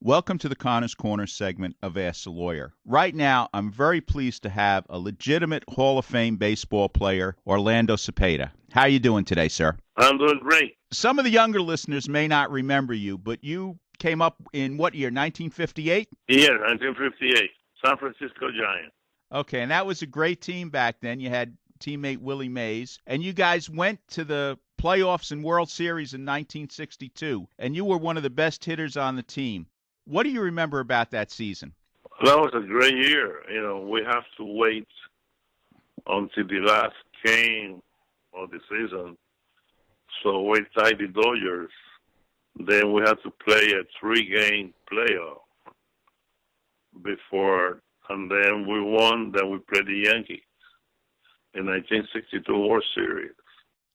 Welcome to the Connor's Corner segment of Ask the Lawyer. Right now, I'm very pleased to have a legitimate Hall of Fame baseball player, Orlando Cepeda. How are you doing today, sir? I'm doing great. Some of the younger listeners may not remember you, but you came up in what year, 1958? Yeah, 1958, San Francisco Giants. Okay, and that was a great team back then. You had teammate Willie Mays, and you guys went to the playoffs and World Series in 1962, and you were one of the best hitters on the team. What do you remember about that season? That was a great year. We have to wait until the last game of the season. So we tied the Dodgers. Then we had to play a 3-game playoff before, and then we won. Then we played the Yankees in 1962 World Series.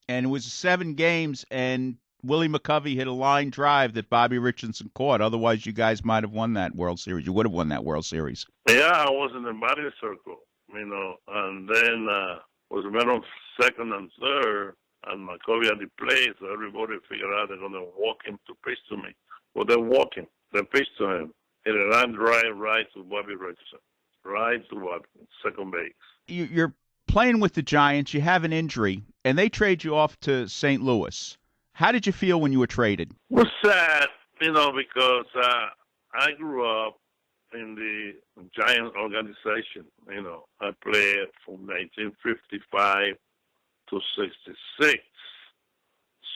And it was 7 games, and Willie McCovey hit a line drive that Bobby Richardson caught. Otherwise, you guys might have won that World Series. You would have won that World Series. Yeah, I was in the batting circle, and then was men on second and third, and McCovey at the plate, so everybody figured out they're going to walk him to pitch to me. Well, they're walking. They pitched to him. Hit a line drive right to Bobby Richardson, right to Bobby, second base. You're playing with the Giants. You have an injury, and they trade you off to St. Louis. How did you feel when you were traded? It was sad, because I grew up in the Giant organization. I played from 1955 to 66.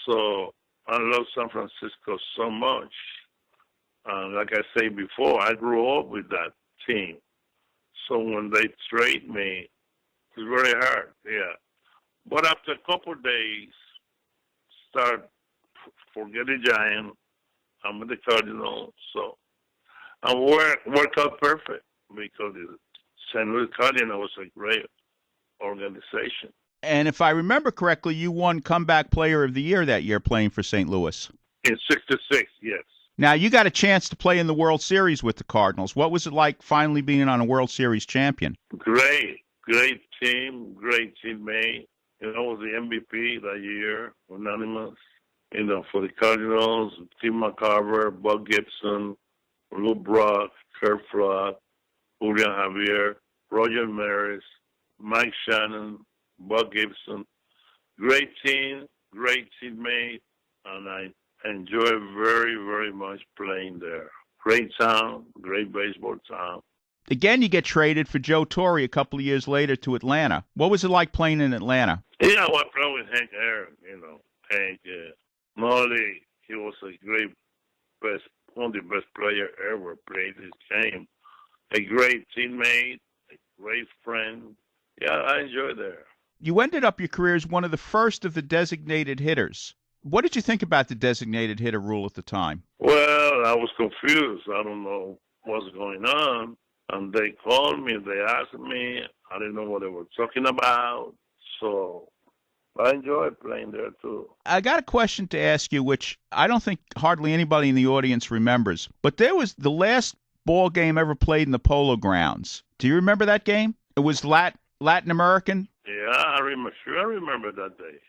So I love San Francisco so much. And like I said before, I grew up with that team. So when they trade me, it's very hard, yeah. But after a couple of days, forget the Giants. I'm with the Cardinals, so I work out perfect because the St. Louis Cardinals was a great organization. And if I remember correctly, you won Comeback Player of the Year that year playing for St. Louis. In 66, yes. Now, you got a chance to play in the World Series with the Cardinals. What was it like finally being on a World Series champion? Great team, great teammate. I was the MVP that year, unanimous. For the Cardinals, Tim McCarver, Buck Gibson, Lou Brock, Kurt Flood, Julian Javier, Roger Maris, Mike Shannon, Buck Gibson. Great team, great teammate, and I enjoy very, very much playing there. Great town, great baseball town. Again, you get traded for Joe Torre a couple of years later to Atlanta. What was it like playing in Atlanta? Yeah, I played with Hank Aaron, Hank, not only he was one of the best players ever played this game. A great teammate, a great friend. Yeah, I enjoyed there. You ended up your career as one of the first of the designated hitters. What did you think about the designated hitter rule at the time? Well, I was confused. I don't know what's going on. And they called me, they asked me. I didn't know what they were talking about. So I enjoyed playing there, too. I got a question to ask you, which I don't think hardly anybody in the audience remembers. But there was the last ball game ever played in the Polo Grounds. Do you remember that game? It was Latin American? Yeah, I remember that day.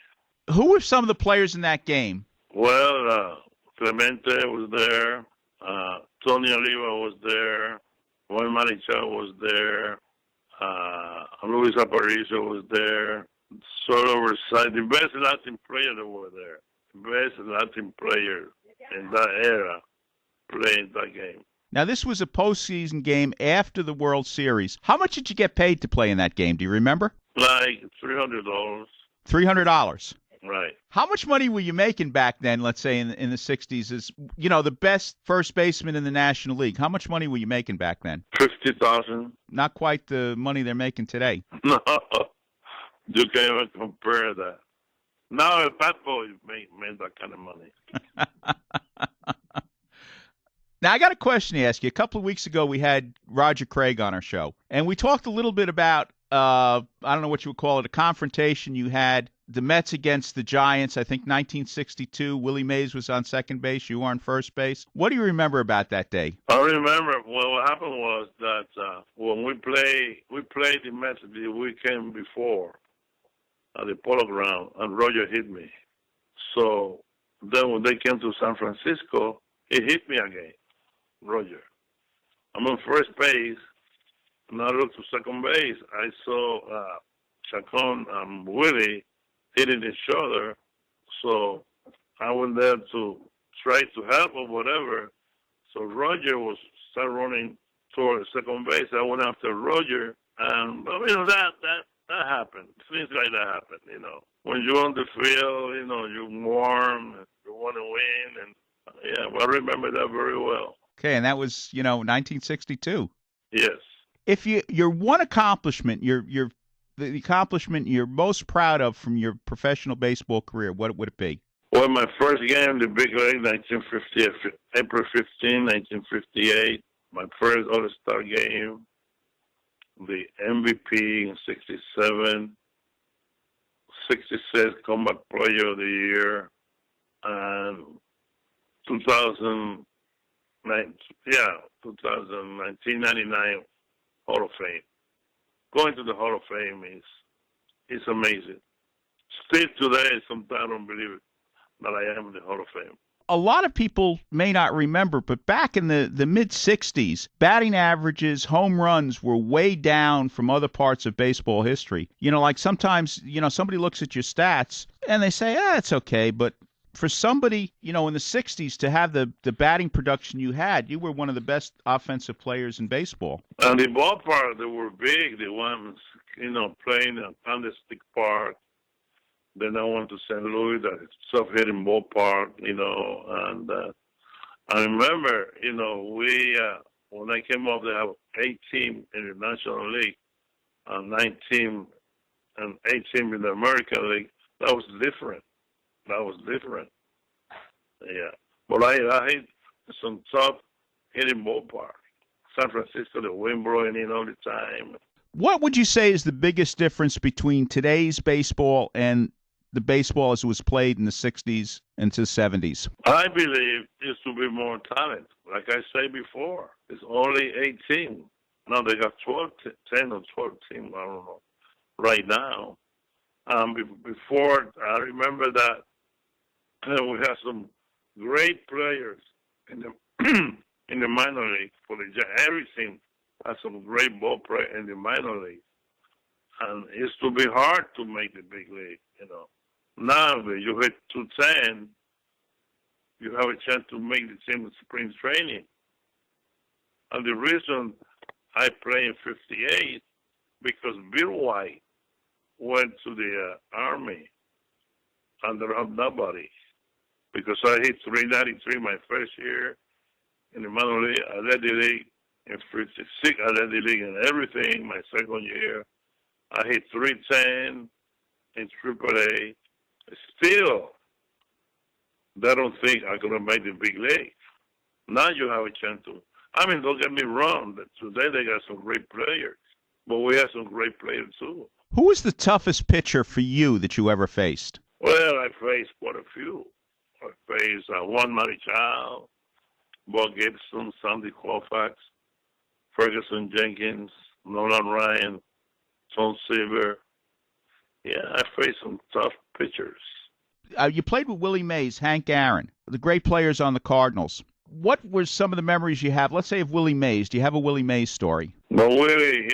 Who were some of the players in that game? Well, Clemente was there. Tony Oliva was there. Juan Marichal was there. Luis Aparicio was there. Sort of the best Latin players that were there. The best Latin players in that era playing that game. Now, this was a postseason game after the World Series. How much did you get paid to play in that game? Do you remember? Like $300. $300. Right. How much money were you making back then, let's say in the 60s, as the best first baseman in the National League? How much money were you making back then? $50,000. Not quite the money they're making today. No, you can't even compare that. Now a bad boy made that kind of money. Now, I got a question to ask you. A couple of weeks ago, we had Roger Craig on our show, and we talked a little bit about, I don't know what you would call it, a confrontation you had, the Mets against the Giants, I think 1962. Willie Mays was on second base. You were on first base. What do you remember about that day? I remember, well, what happened was that when we played the Mets the weekend before at the Polo Ground, and Roger hit me. So then when they came to San Francisco, he hit me again. Roger. I'm on first base, and I look to second base. I saw Chacon and Willie hitting each other, so I went there to try to help or whatever. So Roger was start running toward second base. I went after Roger, and that happened. Things like that happen. When you're on the field, you're warm, and you want to win, and I remember that very well. Okay, and that was 1962. Yes. If your one accomplishment, the accomplishment you're most proud of from your professional baseball career, what would it be? Well, my first game, the big league, 1958, April 15, 1958. My first All-Star game, the MVP in 67, 66 Comeback Player of the Year, and 1999 Hall of Fame. Going to the Hall of Fame is amazing. Still today, sometimes I don't believe it, that I am in the Hall of Fame. A lot of people may not remember, but back in the mid-'60s, batting averages, home runs were way down from other parts of baseball history. Like sometimes, somebody looks at your stats and they say, it's okay. But for somebody, in the 60s to have the batting production you had, you were one of the best offensive players in baseball. And the ballpark, they were big. The ones, playing at Candlestick Park. Then I went to St. Louis, that soft-hitting ballpark, and I remember, we, when I came up, they have 8 teams in the National League, and 9 teams and 8 teams in the American League. That was different. Yeah. But I hit some tough-hitting ballpark. San Francisco, the wind blowing in all the time. What would you say is the biggest difference between today's baseball and the baseball as it was played in the 60s and to the 70s? I believe it should be more talent. Like I said before, it's only 18. Now they got 10 or 12 teams, I don't know, right now. Before, I remember that we had some great players in the in the minor league. Every team had some great ball players in the minor league. And it used to be hard to make the big league, Now, when you hit 210, you have a chance to make the team in spring training. And the reason I play in 58, because Bill White went to the Army and there was nobody. Because I hit 393 my first year in the minor league. I led the league in 56. I led the league in everything my second year. I hit 310 in AAA. Still, they don't think I'm going to make the big league. Now you have a chance to. Don't get me wrong. Today they got some great players, but we have some great players too. Who was the toughest pitcher for you that you ever faced? Well, I faced quite a few. I faced Juan Marichal, Bob Gibson, Sandy Koufax, Ferguson Jenkins, Nolan Ryan, Tom Seaver. Yeah, I faced some tough pitchers. You played with Willie Mays, Hank Aaron, the great players on the Cardinals. What were some of the memories you have, let's say, of Willie Mays? Do you have a Willie Mays story? Well, Willie,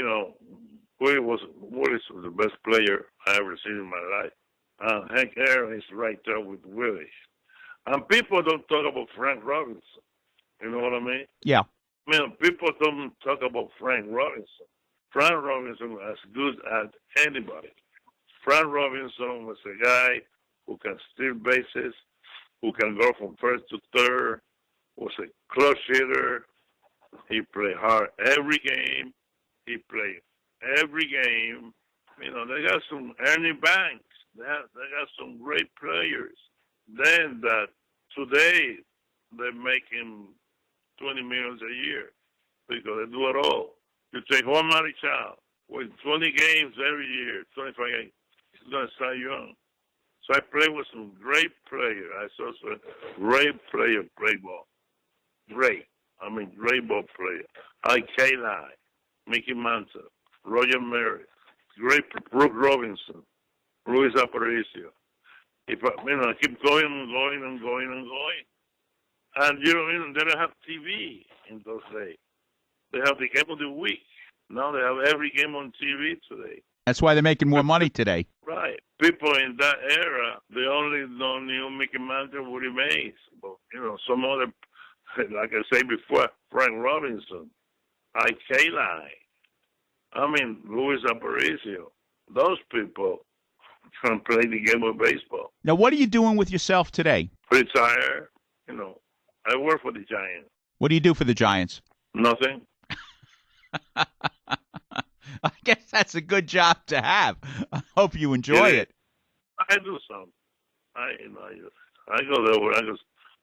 Willie was the best player I ever seen in my life. Hank Aaron is right there with Willie. And people don't talk about Frank Robinson. You know what I mean? Yeah. People don't talk about Frank Robinson. Frank Robinson was as good as anybody. Frank Robinson was a guy who can steal bases, who can go from first to third, was a clutch hitter. He played hard every game. They got some Ernie Banks. They got some great players. Then that today they make him $20 million a year because they do it all. You take Juan Marichal with 20 games every year, 25 games. He's going to start young. So I played with some great players. I saw some great player play ball. Great ball player. Ike Kali, Mickey Mantle, Roger Maris, great Brooke Robinson, Luis Aparicio. If I keep going and going and going and going, And they don't have TV in those days. They have the game of the week. Now they have every game on TV today. That's why they're making more money today. Right. People in that era, they only knew Mickey Mantle, Woody Mays. But, some other, like I said before, Frank Robinson, Ike Kaline, Luis Aparicio. Those people can play the game of baseball. Now, what are you doing with yourself today? Retire. I work for the Giants. What do you do for the Giants? Nothing. I guess that's a good job to have. I hope you enjoy it. I do some. I go there.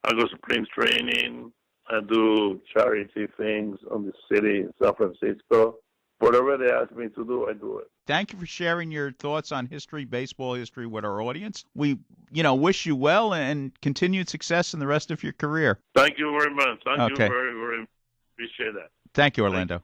I go to spring training. I do charity things on the city in San Francisco. Whatever they ask me to do, I do it. Thank you for sharing your thoughts on history, baseball history, with our audience. We, wish you well and continued success in the rest of your career. Thank you very much. Thank you very, very appreciate that. Thank you, Orlando.